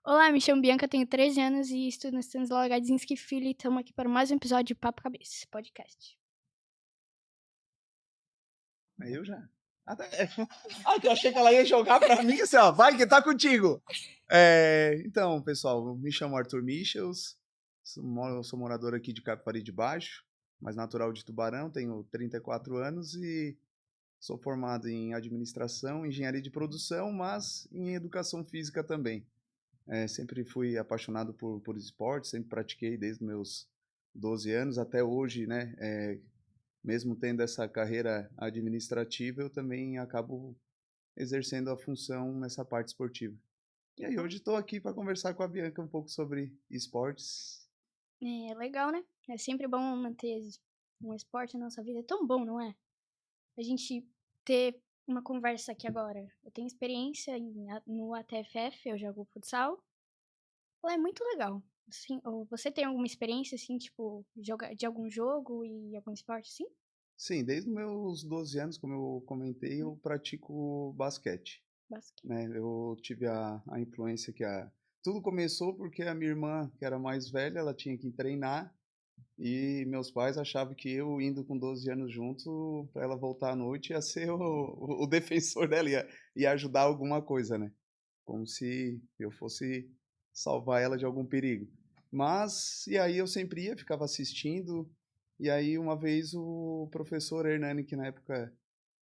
Olá, me chamo Bianca, tenho 13 anos e estudo na Stanislaw Gadzinski Filho e estamos aqui para mais um episódio de Papo Cabeça, podcast. Eu já. Que eu achei que ela ia jogar pra mim assim, ó, vai que tá contigo. Então, pessoal, me chamo Arthur Michels, sou morador aqui de Capivari de Baixo, mas natural de Tubarão, tenho 34 anos e sou formado em administração, engenharia de produção, mas em educação física também. Sempre fui apaixonado por esporte, sempre pratiquei desde meus 12 anos até hoje, né? Mesmo tendo essa carreira administrativa, eu também acabo exercendo a função nessa parte esportiva. E aí hoje estou aqui para conversar com a Bianca um pouco sobre esportes. É legal, né? É sempre bom manter um esporte na nossa vida. É tão bom, não é? A gente ter uma conversa aqui agora. Eu tenho experiência no ATFF, eu jogo futsal. É muito legal. Assim, ou você tem alguma experiência, assim, tipo, de algum jogo e algum esporte, assim? Sim, desde os meus 12 anos, como eu comentei, eu pratico basquete. Basquete. Né? Eu tive a influência tudo começou porque a minha irmã, que era mais velha, ela tinha que treinar e meus pais achavam que eu indo com 12 anos junto, para ela voltar à noite, ia ser o defensor dela, ia ajudar alguma coisa, né? Como se eu fosse salvar ela de algum perigo. Mas, e aí eu sempre ia, ficava assistindo, e aí uma vez o professor Hernani, que na época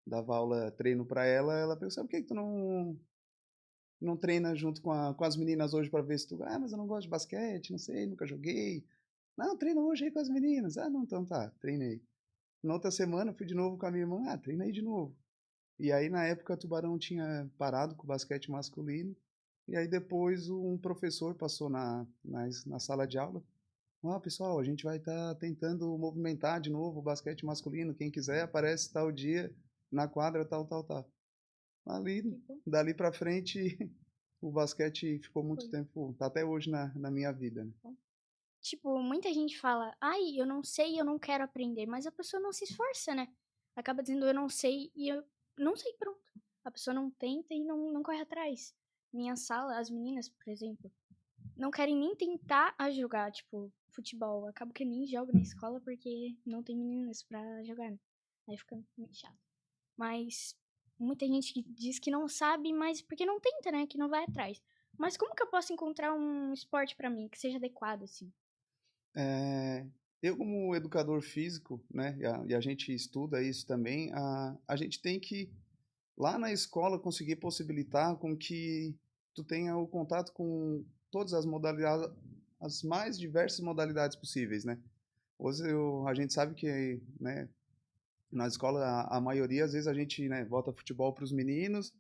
dava aula, treino para ela pensou, por que tu não treina junto com as meninas hoje para ver se tu... Ah, mas eu não gosto de basquete, não sei, nunca joguei. Não, treina hoje aí com as meninas. Ah, não, então tá, treinei. Na outra semana fui de novo com a minha irmã, treinei de novo. E aí na época Tubarão tinha parado com o basquete masculino. E aí depois um professor passou na sala de aula. Pessoal, a gente vai estar tentando movimentar de novo o basquete masculino. Quem quiser aparece tal dia na quadra, tal, tal, tal. Dali pra frente, o basquete ficou muito tempo, tá até hoje na minha vida, né? Tipo, muita gente fala, ai, eu não sei, eu não quero aprender, mas a pessoa não se esforça, né? Acaba dizendo eu não sei e eu não sei, pronto. A pessoa não tenta e não corre atrás. Minha sala, as meninas, por exemplo, não querem nem tentar a jogar, tipo, futebol. Acabo que eu nem jogo na escola porque não tem meninas pra jogar, né? Aí fica meio chato. Mas muita gente que diz que não sabe, mas porque não tenta, né? Que não vai atrás. Mas como que eu posso encontrar um esporte pra mim que seja adequado, assim? Eu como educador físico, né, e a gente estuda isso também, a gente tem que, lá na escola, conseguir possibilitar com que tu tenha o contato com todas as modalidades, as mais diversas modalidades possíveis, né? Hoje a gente sabe que, né, na escola a maioria, às vezes a gente, né, bota futebol para os meninos,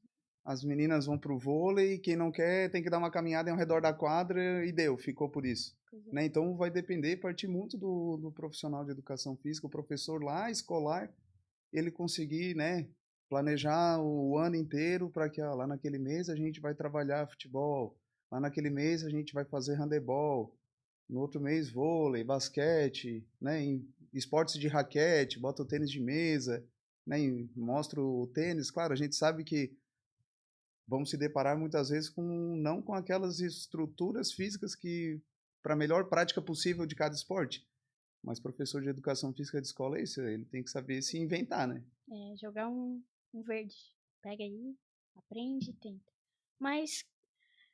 as meninas vão para o vôlei, quem não quer tem que dar uma caminhada ao redor da quadra e deu, ficou por isso. Né? Então vai depender, partir muito do profissional de educação física, o professor lá, escolar, ele conseguir, né, planejar o ano inteiro para que lá naquele mês a gente vai trabalhar futebol, lá naquele mês a gente vai fazer handebol, no outro mês vôlei, basquete, né, em esportes de raquete, bota o tênis de mesa, né, mostra o tênis. Claro, a gente sabe que vamos se deparar muitas vezes não com aquelas estruturas físicas que para a melhor prática possível de cada esporte. Mas professor de educação física de escola é isso, ele tem que saber se inventar, né? Jogar um verde. Pega aí, aprende e tenta. Mas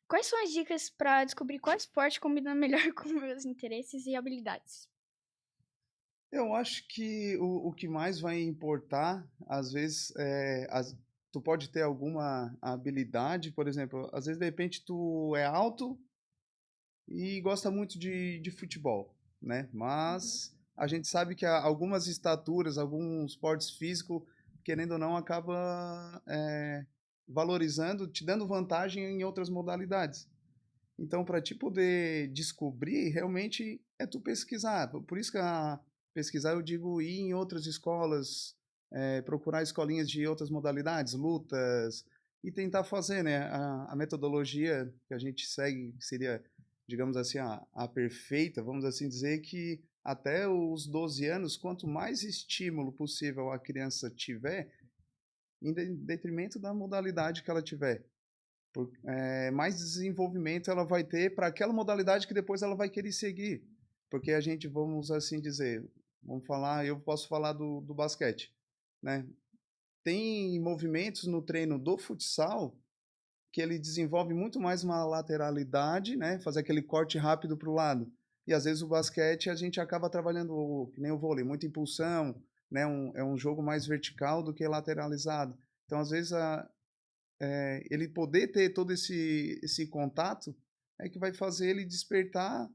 quais são as dicas pra descobrir qual esporte combina melhor com meus interesses e habilidades? Eu acho que o que mais vai importar, às vezes, tu pode ter alguma habilidade, por exemplo, às vezes de repente tu é alto e gosta muito de futebol, né? Mas a gente sabe que algumas estaturas, alguns portes físicos, querendo ou não, acaba valorizando, te dando vantagem em outras modalidades. Então, para te poder descobrir, realmente é tu pesquisar. Por isso que pesquisar eu digo ir em outras escolas, procurar escolinhas de outras modalidades, lutas, e tentar fazer, né? A metodologia que a gente segue seria digamos assim, a perfeita, vamos assim dizer, que até os 12 anos, quanto mais estímulo possível a criança tiver, em detrimento da modalidade que ela tiver, mais desenvolvimento ela vai ter para aquela modalidade que depois ela vai querer seguir. Porque a gente, vamos assim dizer, vamos falar, eu posso falar do basquete, né? Tem movimentos no treino do futsal que ele desenvolve muito mais uma lateralidade, né? Fazer aquele corte rápido para o lado. E às vezes o basquete a gente acaba trabalhando, que nem o vôlei, muita impulsão, né? É um jogo mais vertical do que lateralizado. Então, às vezes, ele poder ter todo esse contato é que vai fazer ele despertar,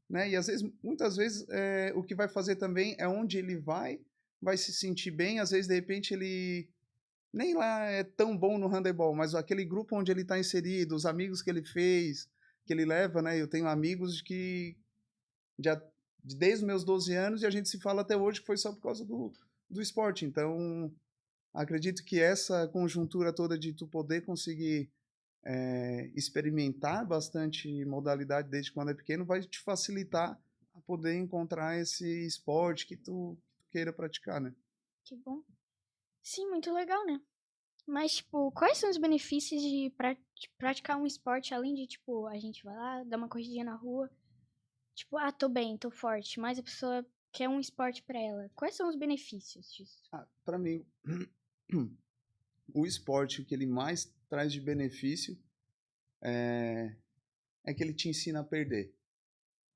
né? E às vezes, muitas vezes, o que vai fazer também é onde ele vai se sentir bem. Às vezes, de repente, ele nem lá é tão bom no handebol, mas aquele grupo onde ele está inserido, os amigos que ele fez, que ele leva, né? Eu tenho amigos que já desde os meus 12 anos e a gente se fala até hoje que foi só por causa do esporte. Então, acredito que essa conjuntura toda de tu poder conseguir experimentar bastante modalidade desde quando é pequeno vai te facilitar a poder encontrar esse esporte que tu queira praticar, né? Que bom. Sim, muito legal, né? Mas, tipo, quais são os benefícios de praticar um esporte, além de, tipo, a gente vai lá, dar uma corridinha na rua, tipo, ah, tô bem, tô forte, mas a pessoa quer um esporte pra ela. Quais são os benefícios disso? Para mim, o esporte, o que ele mais traz de benefício é que ele te ensina a perder.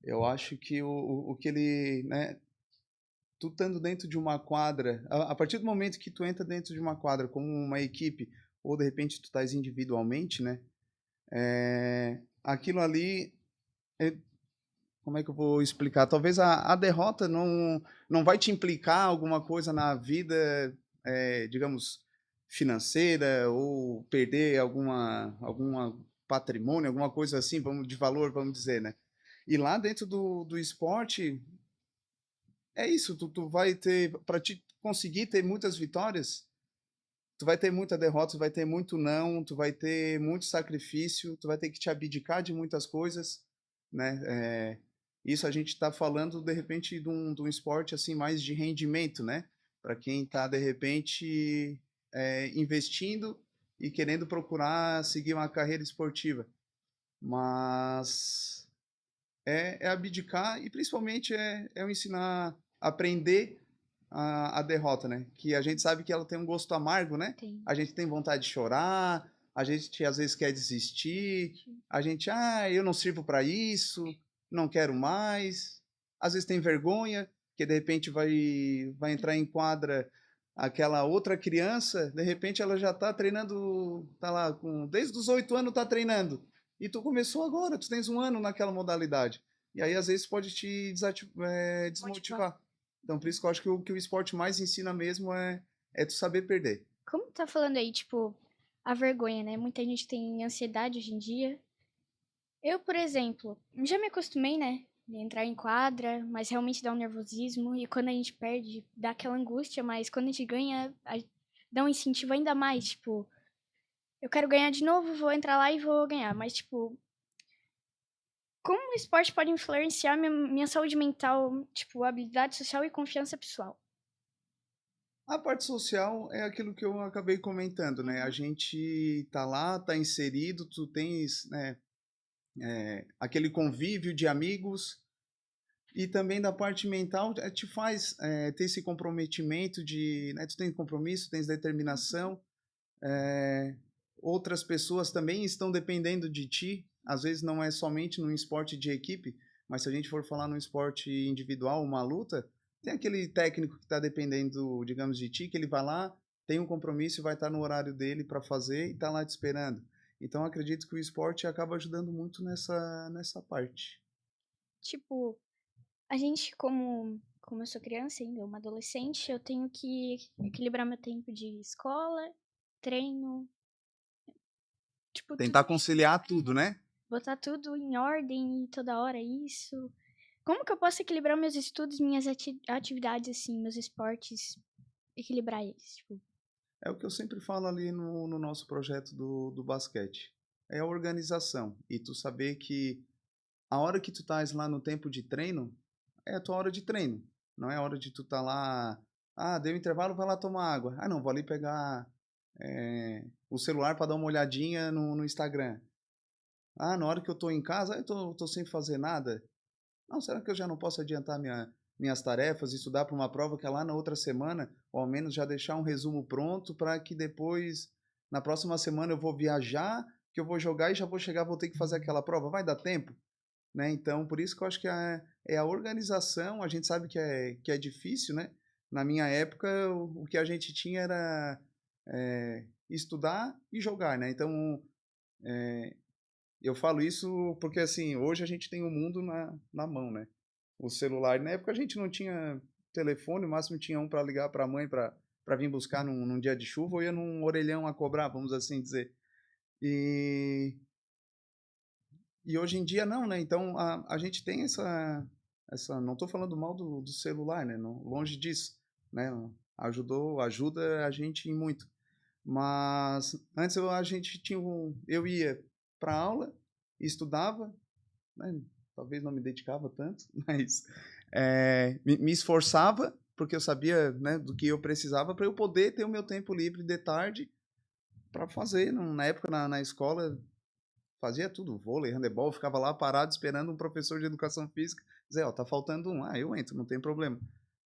Eu acho que o que ele, né, tu estando dentro de uma quadra, a partir do momento que tu entra dentro de uma quadra como uma equipe, ou de repente tu estás individualmente, né, aquilo ali, é, como é que eu vou explicar? Talvez a derrota não vai te implicar alguma coisa na vida, digamos, financeira, ou perder alguma patrimônio, alguma coisa assim, vamos, de valor, vamos dizer, né? E lá dentro do esporte, é isso, tu vai ter, para te conseguir ter muitas vitórias, tu vai ter muita derrota, tu vai ter muito não, tu vai ter muito sacrifício, tu vai ter que te abdicar de muitas coisas, né? Isso a gente está falando, de repente, de um esporte assim mais de rendimento, né? Para quem está, de repente, investindo e querendo procurar seguir uma carreira esportiva. Mas é abdicar e principalmente é o ensinar, aprender a derrota, né? Que a gente sabe que ela tem um gosto amargo, né? Tem. A gente tem vontade de chorar, a gente às vezes quer desistir, a gente, eu não sirvo para isso, não quero mais. Às vezes tem vergonha, que de repente vai entrar em quadra aquela outra criança, de repente ela já está treinando, tá lá desde os 8 anos tá treinando. E tu começou agora, tu tens um ano naquela modalidade. E aí, às vezes, pode te Motivar. desmotivar. Então, por isso que eu acho que o esporte mais ensina mesmo é tu saber perder. Como tá falando aí, tipo, a vergonha, né? Muita gente tem ansiedade hoje em dia. Eu, por exemplo, já me acostumei, né? De entrar em quadra, mas realmente dá um nervosismo. E quando a gente perde, dá aquela angústia, mas quando a gente ganha, dá um incentivo ainda mais. Tipo, eu quero ganhar de novo, vou entrar lá e vou ganhar. Mas, tipo, como o esporte pode influenciar minha saúde mental, tipo, habilidade social e confiança pessoal? A parte social é aquilo que eu acabei comentando, né? A Uhum. gente tá lá, tá inserido, tu tens, né, aquele convívio de amigos e também da parte mental te faz ter esse comprometimento de, né, tu tens compromisso, tens determinação, outras pessoas também estão dependendo de ti. Às vezes não é somente num esporte de equipe, mas se a gente for falar num esporte individual, uma luta, tem aquele técnico que está dependendo, digamos, de ti, que ele vai lá, tem um compromisso e vai estar no horário dele para fazer e está lá te esperando. Então acredito que o esporte acaba ajudando muito nessa parte. Tipo, a gente, como eu sou criança ainda, uma adolescente, eu tenho que equilibrar meu tempo de escola, treino, tipo, tudo, Tentar conciliar tudo, né? botar tudo em ordem e toda hora isso. Como que eu posso equilibrar meus estudos, minhas atividades, assim, meus esportes, equilibrar eles? Tipo, É o que eu sempre falo ali no nosso projeto do basquete. É a organização. E tu saber que a hora que tu estás lá no tempo de treino, é a tua hora de treino. Não é a hora de tu estar lá, deu intervalo, vai lá tomar água. Ah, não, vou ali pegar o celular para dar uma olhadinha no Instagram. Ah, na hora que eu tô em casa, eu tô sem fazer nada. Não, será que eu já não posso adiantar minhas tarefas, estudar para uma prova que é lá na outra semana, ou ao menos já deixar um resumo pronto para que depois, na próxima semana, eu vou viajar, que eu vou jogar e já vou chegar, vou ter que fazer aquela prova. Vai dar tempo? Né? Então, por isso que eu acho que é a organização, a gente sabe que é difícil, né? Na minha época, o que a gente tinha era estudar e jogar, né? Então, eu falo isso porque, assim, hoje a gente tem o mundo na mão, né? O celular, na época a gente não tinha telefone, o máximo tinha um para ligar para a mãe para vir buscar num dia de chuva, ou ia num orelhão a cobrar, vamos assim dizer. E, e hoje em dia não, né? Então a gente tem não estou falando mal do celular, né? Não, longe disso, né? Ajuda a gente em muito. Mas antes a gente tinha eu ia para aula, estudava, né? Talvez não me dedicava tanto, mas me esforçava porque eu sabia, né, do que eu precisava para eu poder ter o meu tempo livre de tarde para fazer. Na época na escola fazia tudo, vôlei, handebol, ficava lá parado esperando um professor de educação física dizer, ó, tá faltando um, eu entro, não tem problema.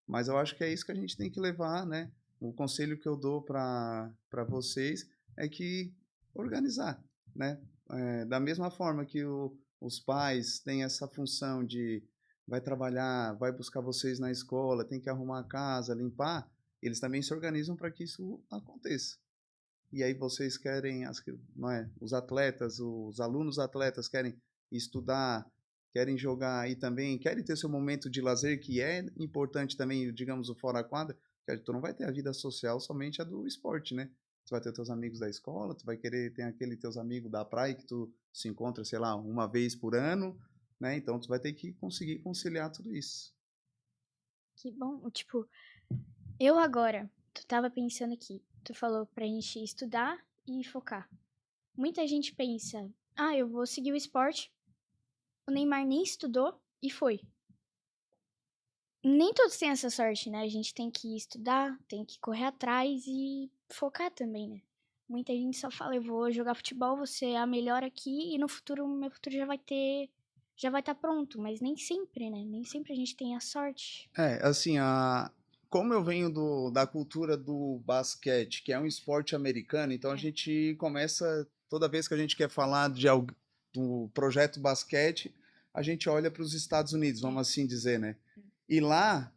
Mas eu acho que é isso que a gente tem que levar, né? O conselho que eu dou para vocês é que organizar, né? Da mesma forma que os pais têm essa função de vai trabalhar, vai buscar vocês na escola, tem que arrumar a casa, limpar, eles também se organizam para que isso aconteça. E aí vocês querem, não é, os atletas, os alunos atletas querem estudar, querem jogar e também querem ter seu momento de lazer, que é importante também, digamos, o fora quadra, que tu não vai ter a vida social somente a do esporte, né? Tu vai ter teus amigos da escola, tu vai querer ter aquele teus amigos da praia que tu se encontra, sei lá, uma vez por ano, né? Então tu vai ter que conseguir conciliar tudo isso. Que bom. Tipo, eu agora, tu tava pensando aqui, tu falou pra gente estudar e focar. Muita gente pensa, eu vou seguir o esporte. O Neymar nem estudou e foi. Nem todos têm essa sorte, né? A gente tem que estudar, tem que correr atrás e focar também, né? Muita gente só fala, eu vou jogar futebol, vou ser a melhor aqui e no futuro, meu futuro já vai estar pronto, mas nem sempre, né? Nem sempre a gente tem a sorte. Assim, como eu venho da cultura do basquete, que é um esporte americano, então a gente começa, toda vez que a gente quer falar do projeto basquete, a gente olha para os Estados Unidos, vamos assim dizer, né? E lá,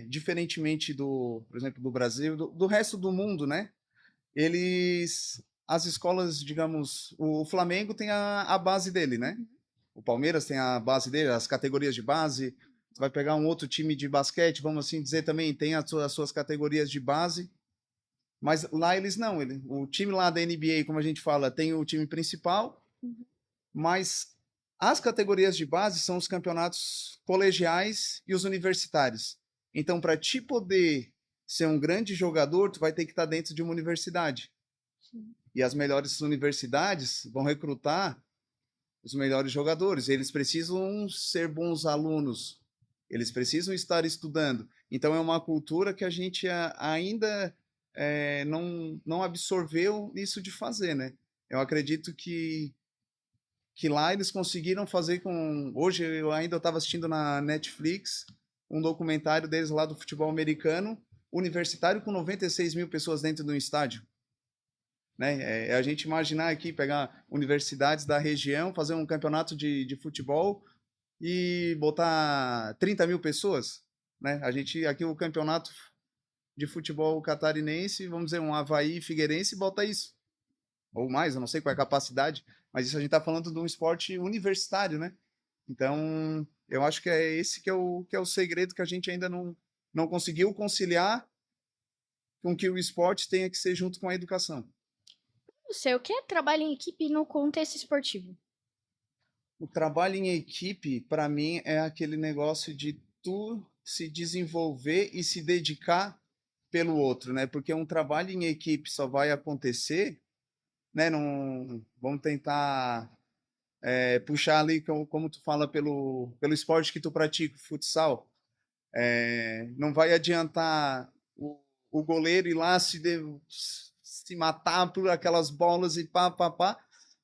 diferentemente por exemplo, do Brasil, do resto do mundo, né? As escolas, digamos, o Flamengo tem a base dele, né? O Palmeiras tem a base dele, as categorias de base. Você vai pegar um outro time de basquete, vamos assim dizer, também tem as suas categorias de base. Mas lá eles não. O time lá da NBA, como a gente fala, tem o time principal, mas as categorias de base são os campeonatos colegiais e os universitários. Então, para ti poder ser um grande jogador, tu vai ter que estar dentro de uma universidade. E as melhores universidades vão recrutar os melhores jogadores. Eles precisam ser bons alunos, eles precisam estar estudando. Então é uma cultura que a gente ainda não absorveu isso de fazer, né? Eu acredito que lá eles conseguiram fazer com. Hoje eu ainda estava assistindo na Netflix um documentário deles lá do futebol americano, universitário com 96 mil pessoas dentro do estádio. Né? A gente imaginar aqui, pegar universidades da região, fazer um campeonato de futebol e botar 30 mil pessoas. Né? A gente, aqui o campeonato de futebol catarinense, vamos dizer, um Avaí Figueirense, bota isso. Ou mais, eu não sei qual é a capacidade, mas isso a gente está falando de um esporte universitário, né? Então, eu acho que é esse que é o segredo que a gente ainda não conseguiu conciliar com que o esporte tenha que ser junto com a educação. Não sei, o que é trabalho em equipe no contexto esportivo? O trabalho em equipe, para mim, é aquele negócio de tu se desenvolver e se dedicar pelo outro, né? Porque um trabalho em equipe só vai acontecer, né? Não, vamos tentar puxar ali, como tu fala, pelo esporte que tu pratica, futsal, não vai adiantar o goleiro ir lá se matar por aquelas bolas e pá, pá, pá,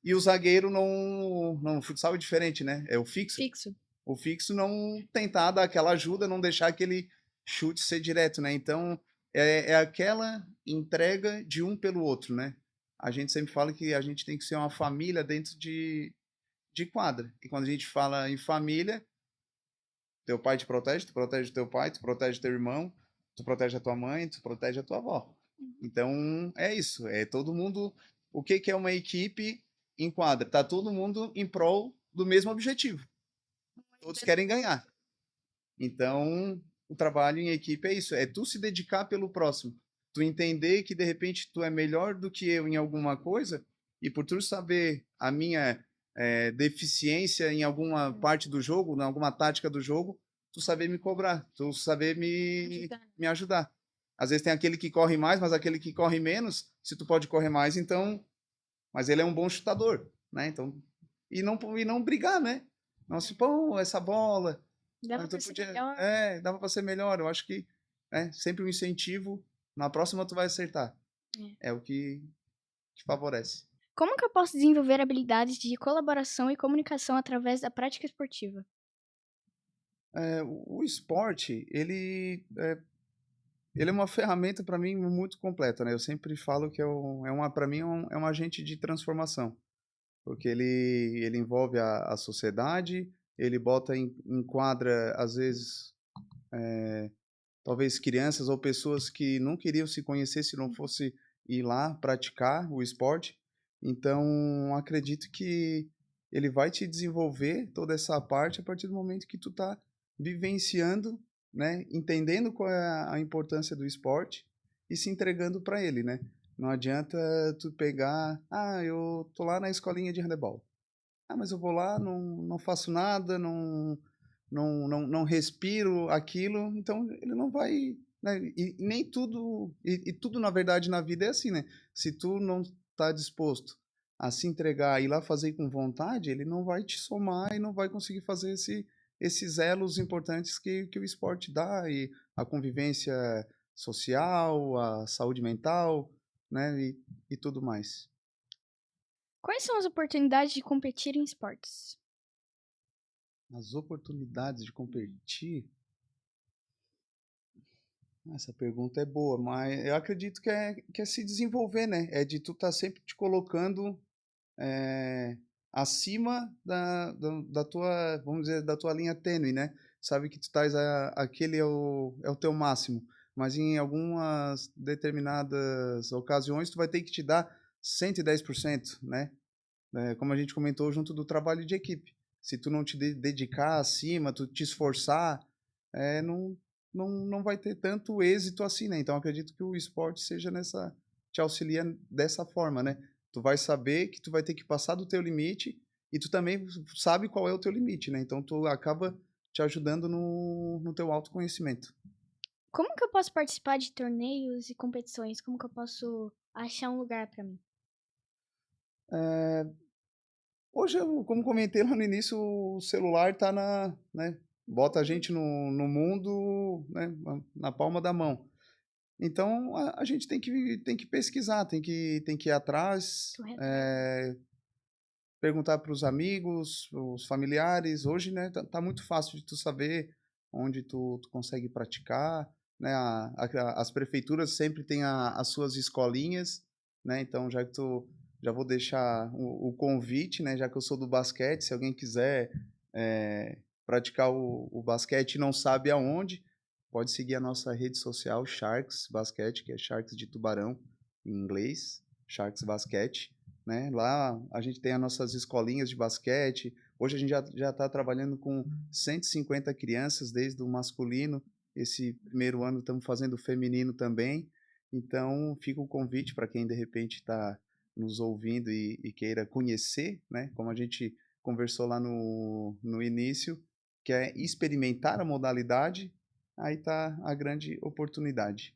e o zagueiro não, futsal é diferente, né? É o fixo. Fixo. O fixo não tentar dar aquela ajuda, não deixar aquele chute ser direto, né? Então, é aquela entrega de um pelo outro, né? A gente sempre fala que a gente tem que ser uma família dentro de quadra. E quando a gente fala em família, teu pai te protege, tu protege teu pai, tu protege teu irmão, tu protege a tua mãe, tu protege a tua avó. Então, é isso. É todo mundo. O que que é uma equipe em quadra? Tá todo mundo em prol do mesmo objetivo. Todos querem ganhar. Então, o trabalho em equipe é isso, é tu se dedicar pelo próximo. Tu entender que de repente tu é melhor do que eu em alguma coisa e por tu saber a minha deficiência em alguma parte do jogo, em alguma tática do jogo, tu saber me cobrar, tu saber me ajudar. Às vezes tem aquele que corre mais, mas aquele que corre menos, se tu pode correr mais, então, mas ele é um bom chutador, né? Então, e não brigar, né? Nossa, pô, essa bola, Dava tu pra ser podia, melhor. dava para ser melhor. Eu acho que sempre um incentivo. Na próxima tu vai acertar. É. É o que favorece. Como que eu posso desenvolver habilidades de colaboração e comunicação através da prática esportiva? O esporte, ele é uma ferramenta para mim muito completa, né? Eu sempre falo que para mim é um agente de transformação, porque ele envolve a sociedade, ele bota em quadra às vezes talvez crianças ou pessoas que não queriam se conhecer se não fosse ir lá praticar o esporte. Então, acredito que ele vai te desenvolver toda essa parte a partir do momento que tu tá vivenciando, né, entendendo qual é a importância do esporte e se entregando para ele, né? Não adianta tu pegar, eu tô lá na escolinha de handebol. Mas eu vou lá, não faço nada, não respiro aquilo, então ele não vai, né? E nem tudo, e tudo na verdade na vida é assim, né? Se tu não está disposto a se entregar e ir lá fazer com vontade, ele não vai te somar e não vai conseguir fazer esses elos importantes que o esporte dá, e a convivência social, a saúde mental, né? E tudo mais. Quais são as oportunidades de competir em esportes? As oportunidades de competir. Essa pergunta é boa, mas eu acredito que é se desenvolver, né? É de tu estar sempre te colocando é, acima da tua, vamos dizer, da tua linha tênue, né? Sabe que tu estás, aquele é o teu máximo, mas em algumas determinadas ocasiões tu vai ter que te dar 110%, né? Como a gente comentou junto do trabalho de equipe. Se tu não te dedicar acima, tu te esforçar, não vai ter tanto êxito assim, né? Então acredito que o esporte seja te auxilia dessa forma, né? Tu vai saber que tu vai ter que passar do teu limite e tu também sabe qual é o teu limite, né? Então tu acaba te ajudando no teu autoconhecimento. Como que eu posso participar de torneios e competições? Como que eu posso achar um lugar pra mim? Hoje, como comentei lá no início, o celular tá né? Bota a gente no mundo, né? Na palma da mão. Então a gente tem que pesquisar, tem que ir atrás, Correr atrás. perguntar para os amigos, os familiares. Hoje, né, tá muito fácil de tu saber onde tu consegue praticar, né? As prefeituras sempre têm as suas escolinhas, né? Então já vou deixar o convite, né? Já que eu sou do basquete, se alguém quiser praticar o basquete e não sabe aonde, pode seguir a nossa rede social Sharks Basquete, que é Sharks de tubarão em inglês, Sharks Basquete, né? Lá a gente tem as nossas escolinhas de basquete. Hoje a gente já está trabalhando com 150 crianças, desde o masculino. Esse primeiro ano estamos fazendo o feminino também. Então fica o convite para quem de repente está nos ouvindo e queira conhecer, né? Como a gente conversou lá no início, que é experimentar a modalidade, aí está a grande oportunidade.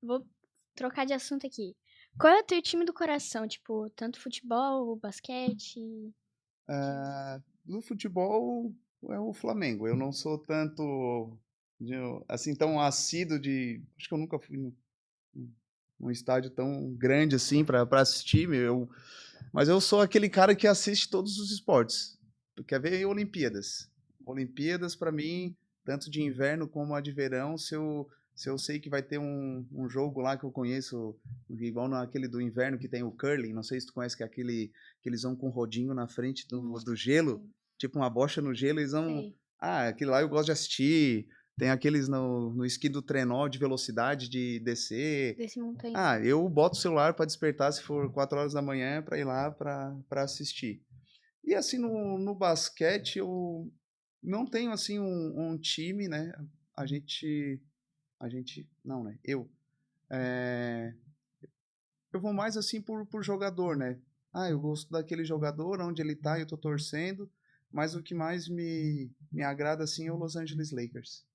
Vou trocar de assunto aqui. Qual é o teu time do coração? Tipo, tanto futebol, basquete? No futebol é o Flamengo. Eu não sou tanto, assim, tão assíduo de. Acho que eu nunca fui num estádio tão grande assim para assistir. Mas eu sou aquele cara que assiste todos os esportes. Tu quer ver Olimpíadas? Olimpíadas, para mim, tanto de inverno como a de verão, se eu sei que vai ter um jogo lá que eu conheço, igual naquele do inverno que tem o curling, não sei se tu conhece, que é aquele que eles vão com um rodinho na frente do gelo, Sim, tipo uma bocha no gelo, eles vão. sei. Ah, aquele lá eu gosto de assistir. Tem aqueles no esqui do trenó de velocidade de descer. Desse montanha. Ah, eu boto o celular para despertar se for 4 horas da manhã para ir lá para assistir. E assim, no basquete, eu não tenho assim um time, né? A gente, não, né? Eu vou mais assim por jogador, né? Ah, eu gosto daquele jogador, onde ele tá, eu tô torcendo, mas o que mais me agrada assim é o Los Angeles Lakers.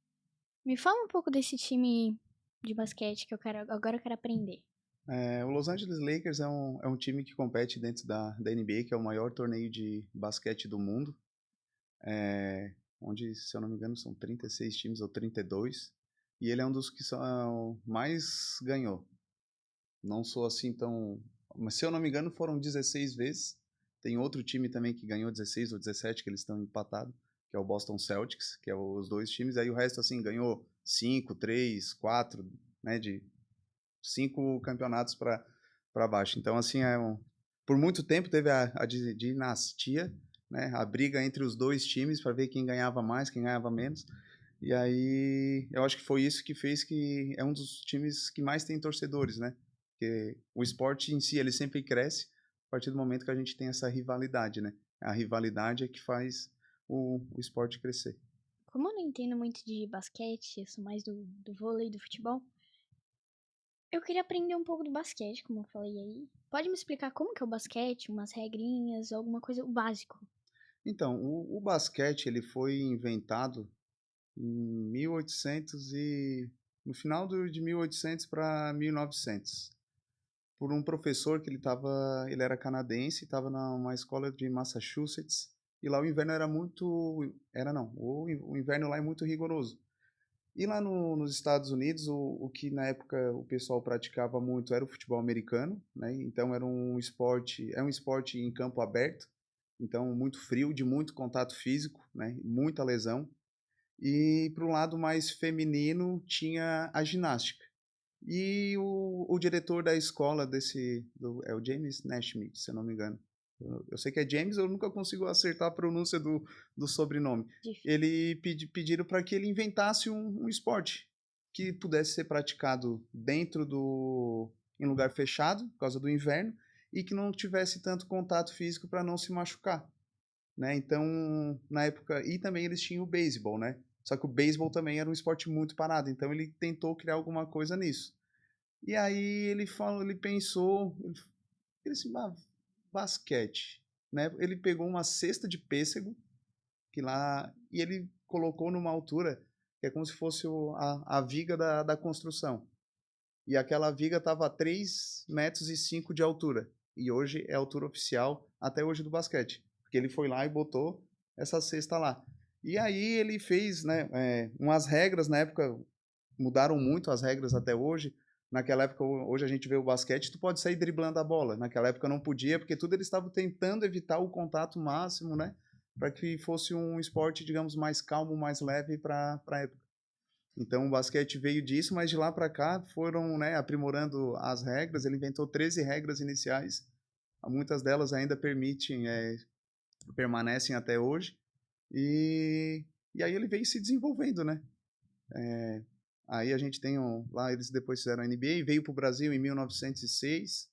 Me fala um pouco desse time de basquete que agora eu quero aprender. O Los Angeles Lakers é um time que compete dentro da NBA, que é o maior torneio de basquete do mundo, onde, se eu não me engano, são 36 times ou 32, e ele é um dos que mais ganhou. Não sou assim tão. Mas, se eu não me engano, foram 16 vezes. Tem outro time também que ganhou 16 ou 17, que eles estão empatados, que é o Boston Celtics, que é os dois times. Aí o resto, assim, ganhou 5, 3, 4, né, de 5 campeonatos para baixo. Então, assim, por muito tempo teve a dinastia, né, a briga entre os dois times para ver quem ganhava mais, quem ganhava menos. E aí, eu acho que foi isso que fez que é um dos times que mais tem torcedores, né? Porque o esporte em si, ele sempre cresce a partir do momento que a gente tem essa rivalidade, né? A rivalidade é que faz o esporte crescer. Como eu não entendo muito de basquete, eu sou mais do vôlei, do futebol, eu queria aprender um pouco do basquete, como eu falei aí. Pode me explicar como que é o basquete, umas regrinhas, alguma coisa, o básico? Então, o basquete, ele foi inventado em 1800 no final de 1800 para 1900, por um professor que ele era canadense, estava numa escola de Massachusetts, e lá o inverno era muito, era não, o inverno lá é muito rigoroso. E lá nos Estados Unidos, o que na época o pessoal praticava muito era o futebol americano, né? Então é um esporte em campo aberto, então muito frio, de muito contato físico, né? Muita lesão. E para o lado mais feminino tinha a ginástica. E o diretor da escola é o James Naismith, se eu não me engano. Eu sei que é James, eu nunca consigo acertar a pronúncia do sobrenome. Difícil. Ele pediram para que ele inventasse um esporte que pudesse ser praticado em lugar fechado, por causa do inverno, e que não tivesse tanto contato físico para não se machucar, né? Então, na época, e também eles tinham o beisebol, né? Só que o beisebol também era um esporte muito parado, então ele tentou criar alguma coisa nisso. E aí ele pensou, ele disse, basquete, né? Ele pegou uma cesta de pêssego e ele colocou numa altura que é como se fosse a viga da construção. E aquela viga estava a 3,5 metros de altura. E hoje é a altura oficial até hoje do basquete. Porque ele foi lá e botou essa cesta lá. E aí ele fez, né, umas regras na época, mudaram muito as regras até hoje. Naquela época, hoje a gente vê o basquete, tu pode sair driblando a bola. Naquela época não podia, porque tudo eles estavam tentando evitar o contato máximo, né? Para que fosse um esporte, digamos, mais calmo, mais leve para a época. Então o basquete veio disso, mas de lá para cá foram, né, aprimorando as regras. Ele inventou 13 regras iniciais. Muitas delas ainda permanecem até hoje. E aí ele veio se desenvolvendo, né? Aí a gente tem lá eles depois fizeram a NBA, veio para o Brasil em 1906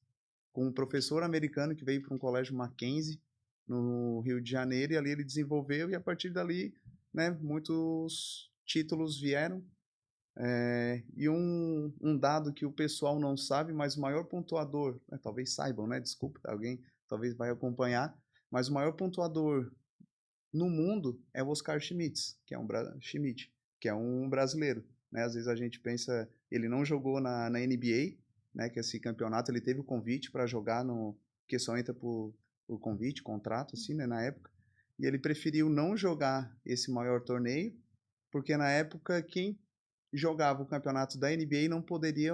com um professor americano que veio para um colégio Mackenzie no Rio de Janeiro, e ali ele desenvolveu, e a partir dali, né, muitos títulos vieram. E um dado que o pessoal não sabe, mas o maior pontuador, né, talvez saibam, né? Desculpa, alguém talvez vai acompanhar, mas o maior pontuador no mundo é o Oscar Schmidt, que é um brasileiro, né? Às vezes a gente pensa, ele não jogou na NBA, né, que esse campeonato ele teve o convite para jogar no, porque só entra por convite, contrato, assim, né, na época. E ele preferiu não jogar esse maior torneio, porque na época quem jogava o campeonato da NBA não poderia,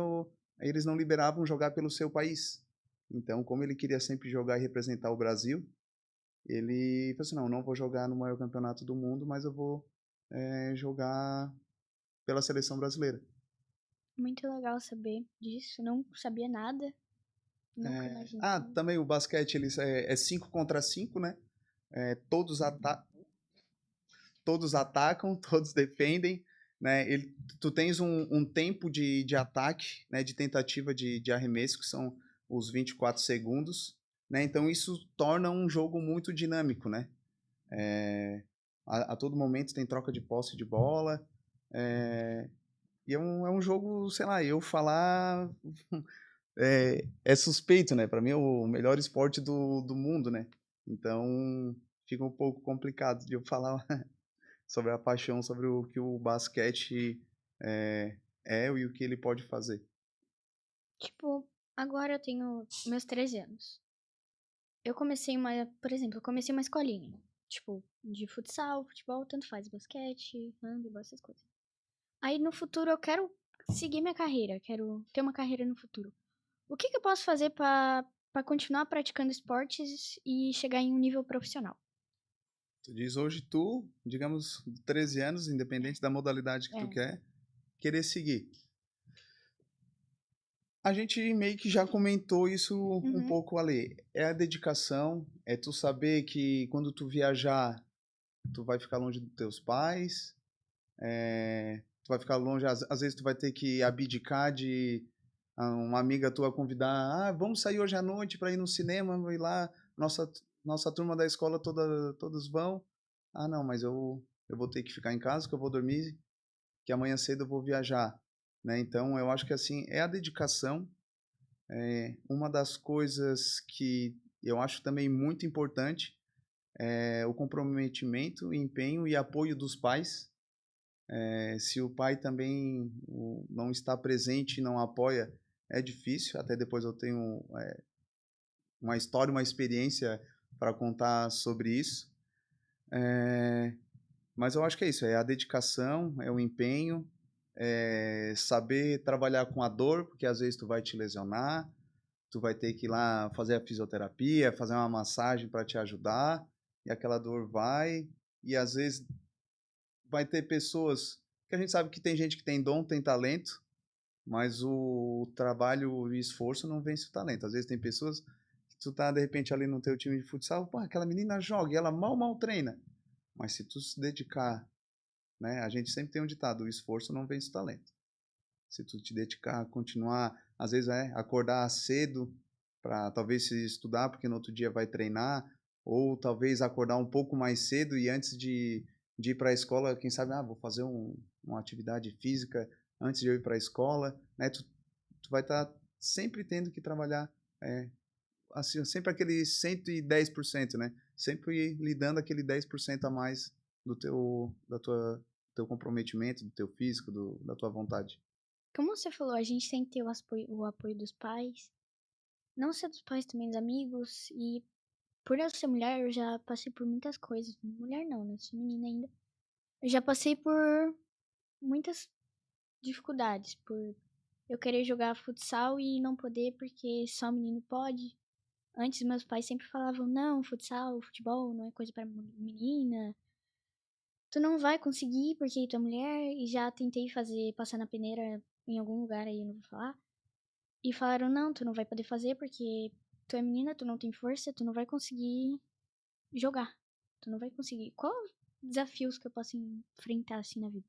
eles não liberavam jogar pelo seu país. Então, como ele queria sempre jogar e representar o Brasil, ele falou assim, não, não vou jogar no maior campeonato do mundo, mas eu vou jogar pela seleção brasileira. Muito legal saber disso. Não sabia nada. Nunca imaginava. Também o basquete eles é 5 contra 5, né? Todos, todos atacam, todos defendem, né? Tu tens um tempo de ataque, né? De tentativa de arremesso, que são os 24 segundos, né? Então isso torna um jogo muito dinâmico, né? A todo momento tem troca de posse de bola, e é um jogo, sei lá, eu falar é suspeito, né? Para mim é o melhor esporte do mundo, né? Então fica um pouco complicado de eu falar sobre a paixão, sobre o que o basquete e o que ele pode fazer. Tipo, agora eu tenho meus 13 anos. Eu comecei por exemplo, eu comecei uma escolinha. Tipo, de futsal, futebol, tanto faz, basquete, handebol, essas coisas. Aí no futuro eu quero seguir minha carreira, quero ter uma carreira no futuro. O que eu posso fazer pra continuar praticando esportes e chegar em um nível profissional? Tu diz hoje digamos, 13 anos, independente da modalidade que tu É. quer, querer seguir. A gente meio que já comentou isso um Uhum. pouco ali. É a dedicação, é tu saber que quando tu viajar, tu vai ficar longe dos teus pais, tu vai ficar longe, às vezes tu vai ter que abdicar de uma amiga tua convidar, vamos sair hoje à noite para ir no cinema, vamos ir lá, nossa turma da escola todos vão. Não, mas eu vou ter que ficar em casa, que eu vou dormir, que amanhã cedo eu vou viajar, né? Então eu acho que assim, é a dedicação, uma das coisas que eu acho também muito importante é o comprometimento, empenho e apoio dos pais. Se o pai também não está presente e não apoia, é difícil. Até depois eu tenho uma história, uma experiência para contar sobre isso. Mas eu acho que é isso, é a dedicação, é o empenho, é saber trabalhar com a dor, porque às vezes tu vai te lesionar, tu vai ter que ir lá fazer a fisioterapia, fazer uma massagem para te ajudar, e aquela dor vai, e às vezes vai ter pessoas que a gente sabe que tem gente que tem dom, tem talento, mas o trabalho e esforço não vence o talento. Às vezes tem pessoas que tu tá de repente ali no teu time de futsal, pô, aquela menina joga e ela mal treina. Mas se tu se dedicar, né, a gente sempre tem um ditado, o esforço não vence o talento. Se tu te dedicar, continuar, às vezes acordar cedo para talvez se estudar, porque no outro dia vai treinar, ou talvez acordar um pouco mais cedo e antes de ir para a escola, quem sabe, vou fazer uma atividade física antes de eu ir para a escola, né? Tu vai estar sempre tendo que trabalhar, assim, sempre aquele 110%, né? Sempre lidando aquele 10% a mais teu comprometimento, do teu físico, da tua vontade. Como você falou, a gente tem que ter o apoio dos pais. Não só dos pais, também dos amigos. E por eu ser mulher, eu já passei por muitas coisas. Mulher não, né? Sou menina ainda. Eu já passei por muitas dificuldades. Por eu querer jogar futsal e não poder porque só menino pode. Antes, meus pais sempre falavam: não, futsal, futebol não é coisa para menina. Tu não vai conseguir porque tu é mulher. E já tentei passar na peneira em algum lugar aí, eu não vou falar. E falaram: não, tu não vai poder fazer porque tu é menina, tu não tem força, tu não vai conseguir jogar. Tu não vai conseguir. Qual desafios que eu posso enfrentar assim na vida?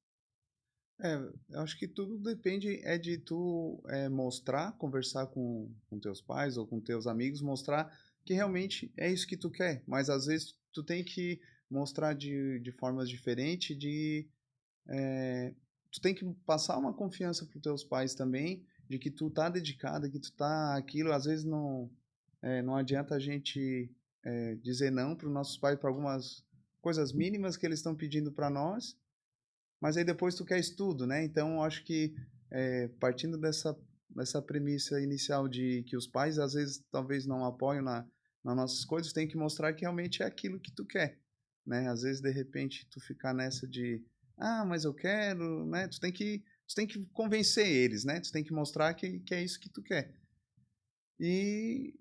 Eu acho que tudo depende de tu mostrar, conversar com teus pais ou com teus amigos, mostrar que realmente é isso que tu quer, mas às vezes tu tem que mostrar de formas diferentes, tu tem que passar uma confiança para os teus pais também, de que tu tá dedicada, que tu tá aquilo, às vezes não adianta a gente dizer não para os nossos pais para algumas coisas mínimas que eles estão pedindo para nós, mas aí depois tu quer estudo, né? Então eu acho que partindo nessa premissa inicial de que os pais, às vezes, talvez não apoiam nas nossas coisas, tem que mostrar que realmente é aquilo que tu quer, né? Às vezes, de repente, tu ficar nessa de, ah, mas eu quero, né? Tu tem que convencer eles, né? Tu tem que mostrar que é isso que tu quer. E,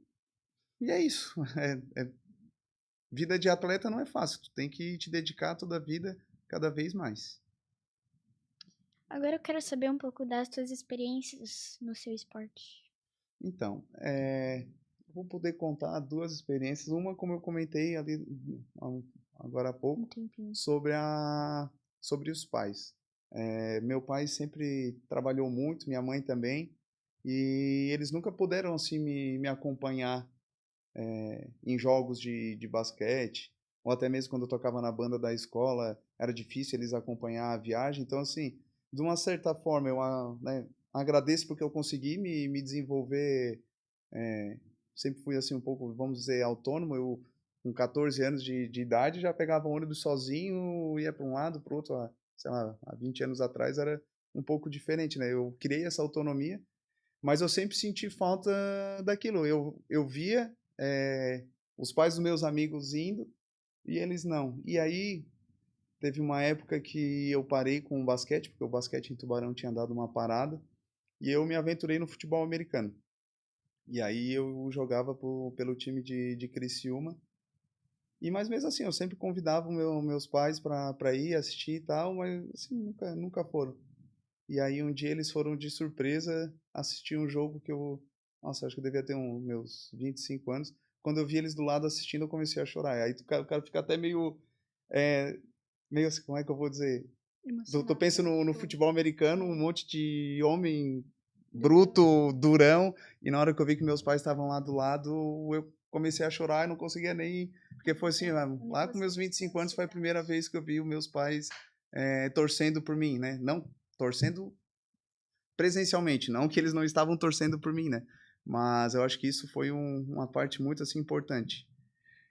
e é isso. Vida de atleta não é fácil. Tu tem que te dedicar toda a vida cada vez mais. Agora eu quero saber um pouco das tuas experiências no seu esporte. Então, vou poder contar duas experiências. Uma, como eu comentei ali agora há Um pouco, tempinho. sobre os pais. Meu pai sempre trabalhou muito, minha mãe também, e eles nunca puderam assim me acompanhar em jogos de basquete, ou até mesmo quando eu tocava na banda da escola, era difícil eles acompanhar a viagem. Então, assim, de uma certa forma, né, agradeço porque eu consegui me desenvolver. é, Sempre fui assim um pouco, vamos dizer, autônomo. Eu, com 14 anos de idade, já pegava ônibus sozinho, ia para um lado, para o outro. Sei lá, há 20 anos atrás era um pouco diferente, né? Eu criei essa autonomia, mas eu sempre senti falta daquilo. Eu via os pais dos meus amigos indo e eles não. E aí teve uma época que eu parei com o basquete, porque o basquete em Tubarão tinha dado uma parada, e eu me aventurei no futebol americano. E aí eu jogava pelo time de Criciúma. E mais mesmo assim, eu sempre convidava meus pais para ir assistir e tal, mas assim, nunca foram. E aí um dia eles foram de surpresa assistir um jogo que eu, nossa, acho que eu devia ter meus 25 anos. Quando eu vi eles do lado assistindo, eu comecei a chorar. Aí o cara fica até é, meio assim, como é que eu vou dizer? Tu Emocionado, pensa né? no Tipo, futebol americano, um monte de homem durão. bruto, durão, e na hora que eu vi que meus pais estavam lá do lado, eu comecei a chorar e não conseguia nem, porque foi assim, O lá com meus nervosismo, 25 a anos foi a primeira ansiedade. vez que eu vi os meus pais torcendo por mim, né? Não torcendo presencialmente, não que eles não estavam torcendo por mim, né? Mas eu acho que isso foi uma parte muito assim importante.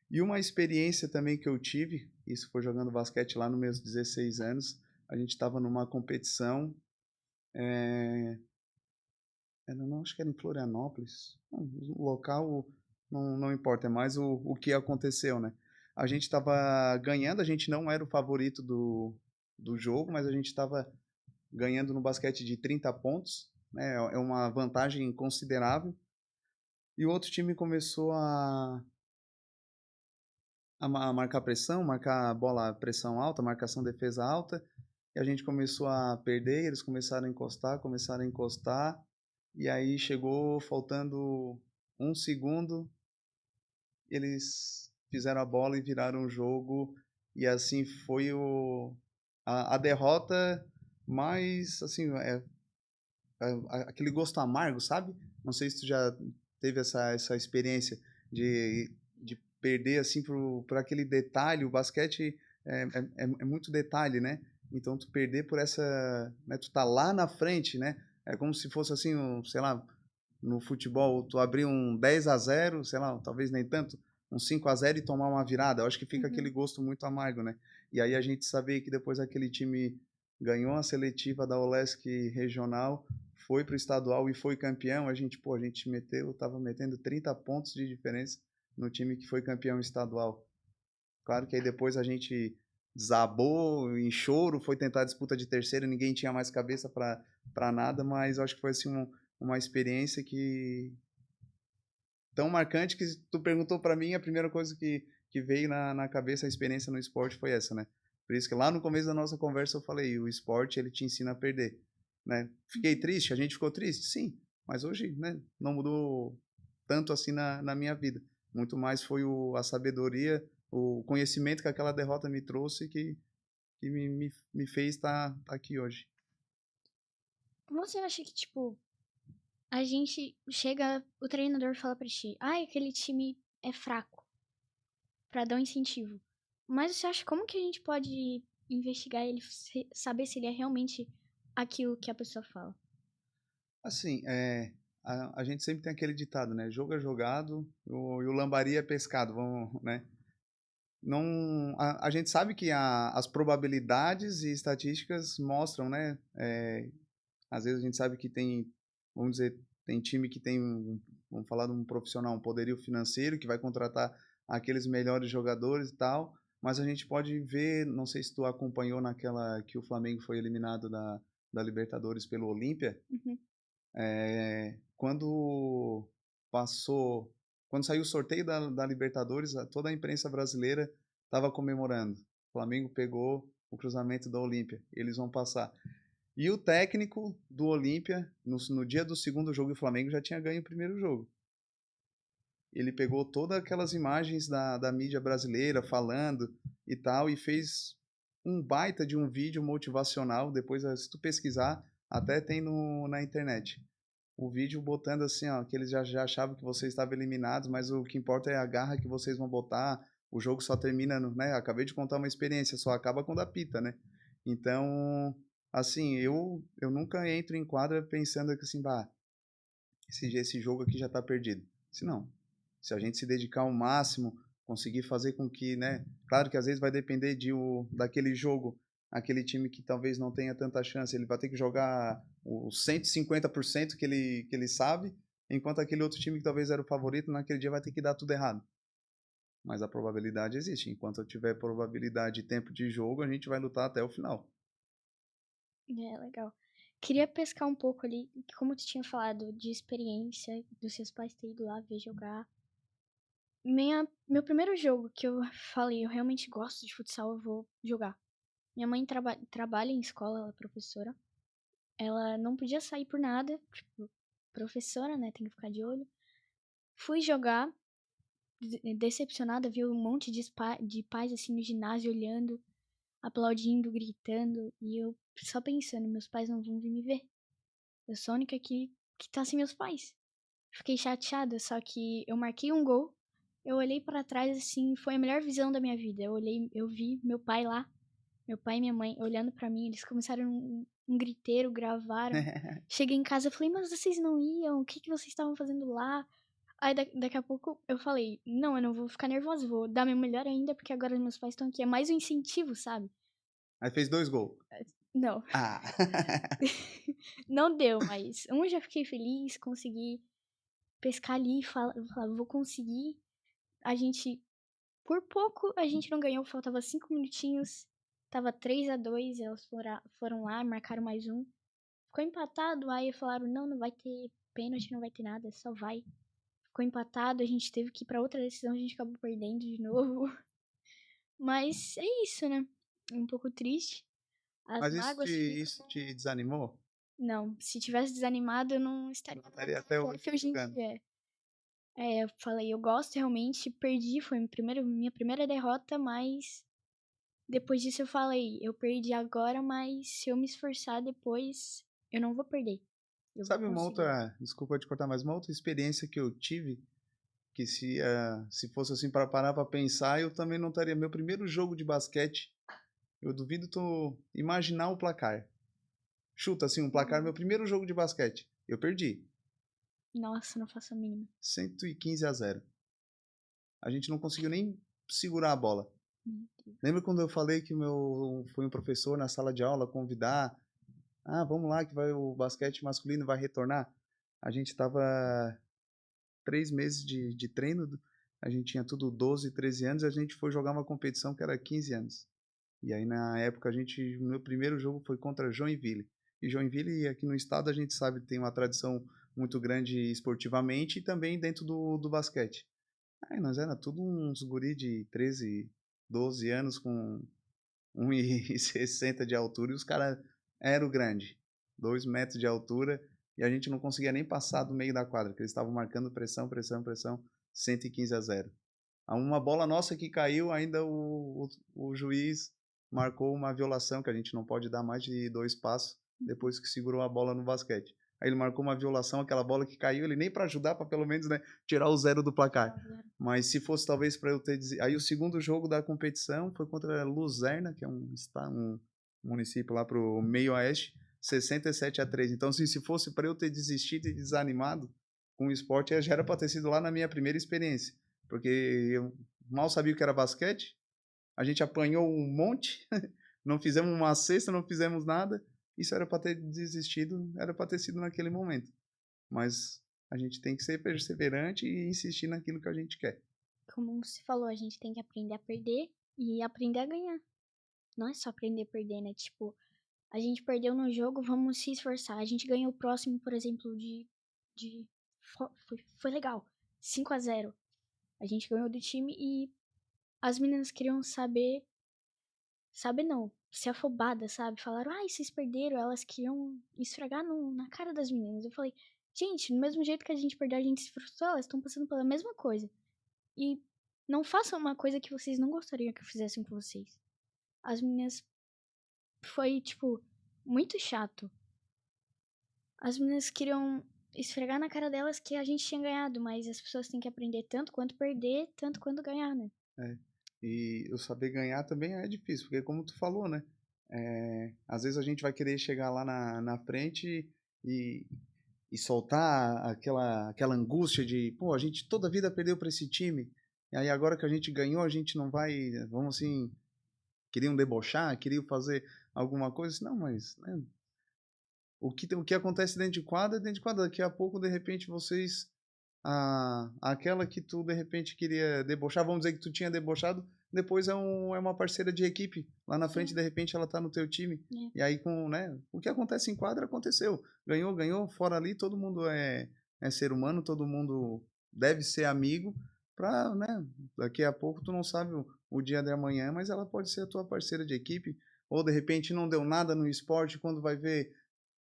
E uma experiência também que eu tive, isso foi jogando basquete lá nos meus 16 anos, a gente estava numa competição, não, acho que era em Florianópolis, o local não importa, é mais o que aconteceu, né? A gente estava ganhando, a gente não era o favorito do jogo, mas a gente estava ganhando no basquete de 30 pontos, né? É uma vantagem considerável. E o outro time começou a marcar pressão, marcar bola, pressão alta, marcação defesa alta, e a gente começou a perder, eles começaram a encostar, e aí chegou faltando um segundo, eles fizeram a bola e viraram o jogo, e assim foi a derrota, mas assim, aquele gosto amargo, sabe? Não sei se tu já teve essa experiência de perder assim por aquele detalhe. O basquete é muito detalhe, né? Então tu perder por essa, né? Tu tá lá na frente, né? É como se fosse assim, sei lá, no futebol, tu abrir um 10-0, sei lá, talvez nem tanto, um 5-0 e tomar uma virada. Eu acho que fica aquele Uhum. gosto muito amargo, né? E aí a gente saber que depois aquele time ganhou a seletiva da Olesc regional, foi para o estadual e foi campeão, a gente tava metendo 30 pontos de diferença no time que foi campeão estadual. Claro que aí depois a gente desabou em choro, foi tentar a disputa de terceiro, ninguém tinha mais cabeça para nada, mas eu acho que foi assim uma experiência que tão marcante que tu perguntou para mim, a primeira coisa que veio na cabeça, a experiência no esporte foi essa, né? Por isso que lá no começo da nossa conversa eu falei, o esporte ele te ensina a perder, né? Fiquei Uhum. triste, a gente ficou triste? Sim, mas hoje, né, não mudou tanto assim na minha vida. Muito mais foi a sabedoria, o conhecimento que aquela derrota me trouxe que me fez estar aqui hoje. Você acha que, tipo, a gente chega, o treinador fala pra ti, ai, aquele time é fraco, pra dar um incentivo. Mas você acha como que a gente pode investigar ele, saber se ele é realmente aquilo que a pessoa fala? Assim, a gente sempre tem aquele ditado, né? Jogo é jogado e o lambari é pescado, vamos, né? Não, a gente sabe que as probabilidades e estatísticas mostram, né? Às vezes a gente sabe que tem vamos dizer, tem time que tem vamos falar de um profissional, um poderio financeiro que vai contratar aqueles melhores jogadores e tal, mas a gente pode ver, não sei se tu acompanhou naquela que o Flamengo foi eliminado da Libertadores pelo Olímpia, Uhum. quando passou, quando saiu o sorteio da Libertadores, toda a imprensa brasileira estava comemorando. O Flamengo pegou o cruzamento da Olímpia, eles vão passar. E o técnico do Olímpia, no dia do segundo jogo, o Flamengo já tinha ganho o primeiro jogo. Ele pegou todas aquelas imagens da mídia brasileira falando e tal, e fez um baita de um vídeo motivacional. Depois, se tu pesquisar, até tem na internet. O vídeo botando assim, ó, que eles já achavam que vocês estavam eliminados, mas o que importa é a garra que vocês vão botar. O jogo só termina, né? Acabei de contar uma experiência, só acaba quando apita, né? Então, assim, eu nunca entro em quadra pensando que assim, bah, esse jogo aqui já tá perdido. Se não, se a gente se dedicar ao máximo, conseguir fazer com que, né? Claro que às vezes vai depender daquele jogo, aquele time que talvez não tenha tanta chance, ele vai ter que jogar os 150% que ele sabe, enquanto aquele outro time que talvez era o favorito, naquele dia vai ter que dar tudo errado. Mas a probabilidade existe. Enquanto eu tiver probabilidade e tempo de jogo, a gente vai lutar até o final. É, legal. Queria pescar um pouco ali, que como tu tinha falado de experiência, dos seus pais terem ido lá ver jogar. Meu primeiro jogo que eu falei, eu realmente gosto de futsal, eu vou jogar. Minha mãe trabalha em escola, ela é professora. Ela não podia sair por nada, tipo, professora, né, tem que ficar de olho. Fui jogar, decepcionada, vi um monte de pais assim no ginásio olhando, aplaudindo, gritando, e eu só pensando, meus pais não vão vir me ver. Eu sou a única que tá sem meus pais. Fiquei chateada, só que eu marquei um gol. Eu olhei pra trás assim, foi a melhor visão da minha vida. Eu vi meu pai lá, meu pai e minha mãe olhando pra mim, eles começaram um griteiro, gravaram. Cheguei em casa, eu falei: "Mas vocês não iam? O que que vocês estavam fazendo lá?" Aí daqui a pouco eu falei: "Não, eu não vou ficar nervosa, vou dar meu melhor ainda, porque agora meus pais estão aqui." É mais um incentivo, sabe? Aí fez 2 gols. Não, Ah! não deu, mas um eu já fiquei feliz, consegui pescar ali, falar, vou conseguir. A gente, por pouco, a gente não ganhou, faltava 5 minutinhos, tava 3-2, elas foram lá, marcaram mais um. Ficou empatado, aí falaram, não, não vai ter pênalti, não vai ter nada, só vai. Ficou empatado, a gente teve que ir pra outra decisão, a gente acabou perdendo de novo. Mas é isso, né? Um pouco triste. As Mas isso te, mágoas ficam. isso te desanimou? Não, se tivesse desanimado, eu não estaria Não estaria até hoje forte hoje em jogando. dia. Eu falei, eu gosto realmente, perdi, foi minha primeira derrota, mas depois disso eu falei, eu perdi agora, mas se eu me esforçar depois, eu não vou perder. Eu vou Sabe uma conseguir. outra, desculpa te cortar, mas uma outra experiência que eu tive, que se fosse assim para parar para pensar, eu também não estaria. Meu primeiro jogo de basquete, eu duvido tu imaginar o placar. Chuta assim, um placar, meu primeiro jogo de basquete. Eu perdi. Nossa, não faço a mínima. 115-0. A gente não conseguiu nem segurar a bola. Meu Deus. Lembra quando eu falei que foi um professor na sala de aula convidar? Ah, vamos lá que o basquete masculino vai retornar. A gente estava 3 meses de treino, a gente tinha tudo 12, 13 anos, e a gente foi jogar uma competição que era 15 anos. E aí na época o meu primeiro jogo foi contra Joinville. E Joinville aqui no estado a gente sabe que tem uma tradição muito grande esportivamente e também dentro do basquete. Aí nós era tudo uns guri de 13, 12 anos com 1,60 de altura e os caras eram grande, 2 metros de altura, e a gente não conseguia nem passar do meio da quadra, porque eles estavam marcando pressão, pressão, pressão, 115-0. Uma bola nossa que caiu, ainda o juiz marcou uma violação, que a gente não pode dar mais de 2 passos depois que segurou a bola no basquete. Aí ele marcou uma violação, aquela bola que caiu, ele nem para ajudar, para pelo menos, né, tirar o 0 do placar. Mas se fosse talvez para eu ter. Aí o segundo jogo da competição foi contra Luzerna, que é um município lá pro meio oeste, 67-3. Então, assim, se fosse para eu ter desistido e desanimado com o esporte, já era para ter sido lá na minha primeira experiência. Porque eu mal sabia o que era basquete, a gente apanhou um monte, não fizemos uma cesta, não fizemos nada. Isso era para ter desistido, era para ter sido naquele momento. mas a gente tem que ser perseverante e insistir naquilo que a gente quer. Como você falou, a gente tem que aprender a perder e aprender a ganhar. Não é só aprender a perder, né? Tipo, a gente perdeu no jogo, vamos se esforçar. A gente ganhou o próximo, por exemplo, foi legal. 5-0. A gente ganhou do time e as meninas queriam saber. Sabe não, ser afobada, sabe? Falaram, ai, vocês perderam. Elas queriam esfregar na cara das meninas. Eu falei, gente, do mesmo jeito que a gente perdeu, a gente se frustrou, elas estão passando pela mesma coisa. E não façam uma coisa que vocês não gostariam que eu fizessem com vocês. As meninas. Foi, tipo, muito chato. As meninas queriam esfregar na cara delas que a gente tinha ganhado, mas as pessoas têm que aprender tanto quanto perder, tanto quanto ganhar, né? É. E o saber ganhar também é difícil, porque como tu falou, né? Às vezes a gente vai querer chegar lá na frente e, e soltar aquela angústia de, pô, a gente toda a vida perdeu para esse time, e aí agora que a gente ganhou, a gente não vai, vamos assim, queriam debochar, queriam fazer alguma coisa, não, mas né, o que acontece dentro de quadra, daqui a pouco, de repente, vocês aquela que tu de repente queria debochar, vamos dizer que tu tinha debochado, depois é uma parceira de equipe. Lá na frente, Sim. de repente, ela tá no teu time. É. E aí, né, o que acontece em quadra, aconteceu. Ganhou, ganhou. Fora ali, todo mundo é ser humano, todo mundo deve ser amigo pra, né, daqui a pouco tu não sabe o dia de amanhã, mas ela pode ser a tua parceira de equipe. Ou, de repente, não deu nada no esporte, quando vai ver,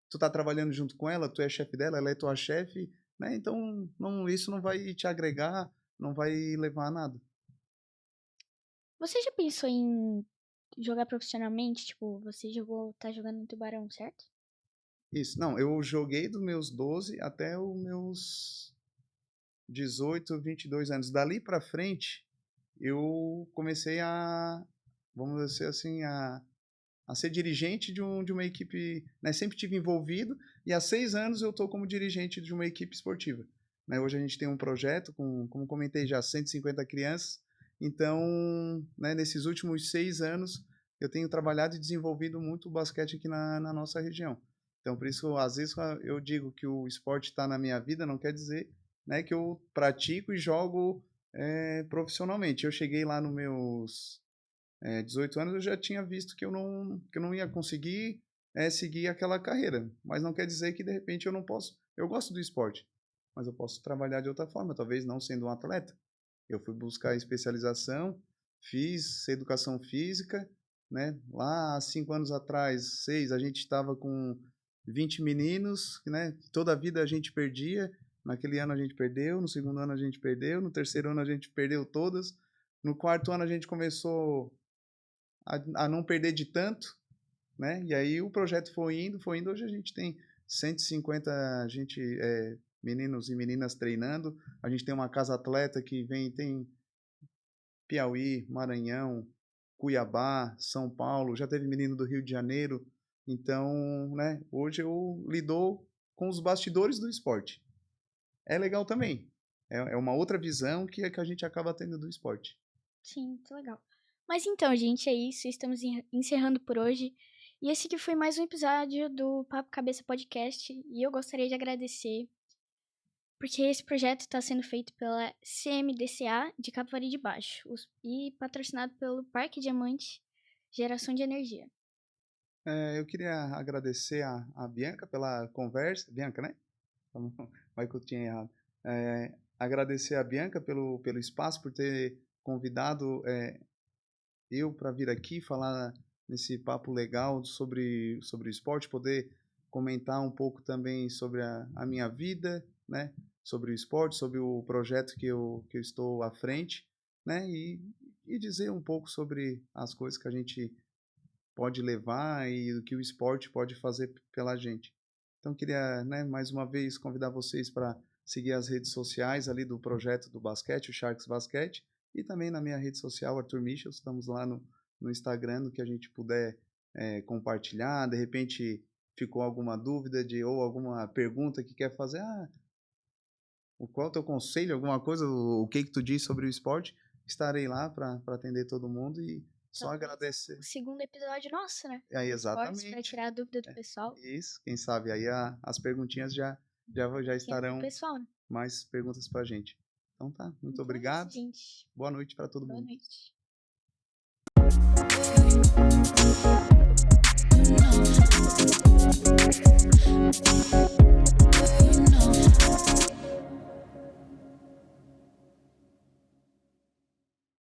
tu tá trabalhando junto com ela, tu é chefe dela, ela é tua chefe, né? Então, não, isso não vai te agregar, não vai levar a nada. Você já pensou em jogar profissionalmente? Tipo, você tá jogando no Tubarão, certo? Isso, não, eu joguei dos meus 12 até os meus 18, 22 anos. Dali pra frente, eu comecei vamos dizer assim, a ser dirigente de uma equipe, né? Sempre tive envolvido e há 6 anos eu estou como dirigente de uma equipe esportiva. Né? Hoje a gente tem um projeto com, como comentei já, 150 crianças. Então, né, nesses últimos 6 anos, eu tenho trabalhado e desenvolvido muito o basquete aqui na nossa região. Então, por isso, às vezes eu digo que o esporte está na minha vida, não quer dizer, né, que eu pratico e jogo profissionalmente. Eu cheguei lá nos meus 18 anos, eu já tinha visto que eu não ia conseguir seguir aquela carreira. Mas não quer dizer que de repente eu não posso. Eu gosto do esporte, mas eu posso trabalhar de outra forma, talvez não sendo um atleta. Eu fui buscar especialização, fiz educação física, né? Lá há 5 anos atrás, 6, a gente estava com 20 meninos, né? Toda a vida a gente perdia. Naquele ano a gente perdeu, no segundo ano a gente perdeu, no terceiro ano a gente perdeu todas. No quarto ano a gente começou a não perder de tanto, né? E aí o projeto foi indo. Hoje a gente tem 150 meninos e meninas treinando. A gente tem uma casa atleta que tem Piauí, Maranhão, Cuiabá, São Paulo. Já teve menino do Rio de Janeiro. Então, né? Hoje eu lido com os bastidores do esporte. É legal também. É uma outra visão que a gente acaba tendo do esporte. Sim, muito legal. Mas então, gente, é isso. Estamos encerrando por hoje. E esse aqui foi mais um episódio do Papo Cabeça Podcast. E eu gostaria de agradecer, porque esse projeto está sendo feito pela CMDCA de Capivari de Baixo e patrocinado pelo Parque Diamante Geração de Energia. Eu queria agradecer a Bianca pela conversa. Bianca, né? Vai que eu tinha errado. Agradecer a Bianca pelo espaço, por ter convidado eu para vir aqui falar nesse papo legal sobre o esporte, poder comentar um pouco também sobre a minha vida, né? Sobre o esporte, sobre o projeto que eu estou à frente, né? E dizer um pouco sobre as coisas que a gente pode levar e o que o esporte pode fazer pela gente. Então, queria, né, mais uma vez convidar vocês para seguir as redes sociais ali do projeto do basquete, o Sharks Basquete, e também na minha rede social, Arthur Michel, estamos lá no Instagram, no que a gente puder compartilhar, de repente ficou alguma dúvida ou alguma pergunta que quer fazer, qual é o teu conselho, alguma coisa, o que tu diz sobre o esporte, estarei lá para atender todo mundo e só Talvez agradecer. o segundo episódio nosso, né? Aí, Do esportes, para exatamente. tirar a dúvida do pessoal. Isso, quem sabe aí as perguntinhas já Que é pro estarão pessoal, né. mais perguntas pra gente. Então tá, muito Então é isso, obrigado. gente. Boa noite para todo Boa mundo. noite.